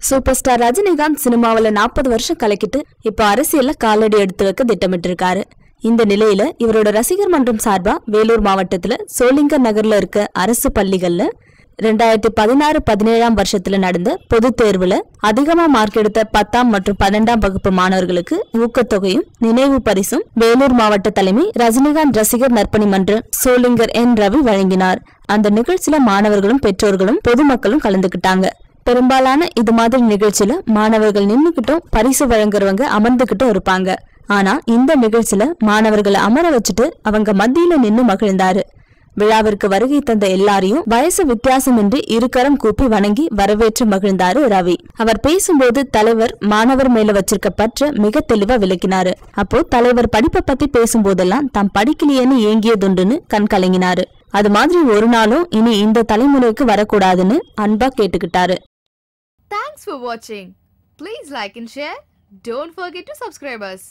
Super star Rajinikanth சினிமாவில 40 வருஷம் கலக்கிட்டு இப்ப அரசியல்ல காலடி எடுத்து வைக்க திட்டமிட்டு இருக்காரு. இந்த நிலையில இவரோட ரசிகர் மன்றம் சார்பா வேலூர் மாவட்டத்துல சோளிங்கர் நகர்ல இருக்க அரசு பள்ளிகள்ல 2016-17 வருஷத்துல நடந்த பொது தேர்வுல அதிகமா மார்க் எடுத்த 10ஆம் மற்றும் 12ஆம் வகுப்பு மாணவர்களுக்கு ஊக்கத்தொகையும் நினைவு பரிசும் வேலூர் மாவட்ட தலைமை ரஜினிகாந்த் ரசிகர் நற்பணி மன்ற சோளிங்கர் என் ரவி வழங்கினார். அந்த நிகழ்ச்சியில மாணவர்களும் பெற்றோர்களும் பொதுமக்களும் கலந்துகிட்டாங்க. பெரும்பாலான இது மாதிரி நிகழ்ச்சியில மாணவர்கள் நின்னுகிட்டும் பரிசு வழங்குறவங்க அமர்ந்துகிட்டும் இருப்பாங்க. ஆனா இந்த நிகழ்ச்சியில மாணவர்களை அமர வச்சுட்டு அவங்க மத்தியில நின்னு மகிழ்ந்தாரு. விழாவிற்கு வருகை தந்த எல்லாரையும் வயசு வித்தியாசமின்றி இருக்கரம் கூப்பி வணங்கி வரவேற்று மகிழ்ந்தாரு ரவி. அவர் பேசும்போது தலைவர் மாணவர் மேல வச்சிருக்க பற்ற மிக தெளிவா விளக்கினாரு. அப்போ தலைவர் படிப்பை பத்தி பேசும்போதெல்லாம் தாம் படிக்கலையேன்னு ஏங்கியதுண்டுன்னு கண் கலங்கினாரு. அது மாதிரி ஒரு நாளும் இனி இந்த தலைமுறைக்கு வரக்கூடாதுன்னு அன்பா கேட்டுக்கிட்டாரு. Thanks for watching. Please like and share. Don't forget to subscribe us.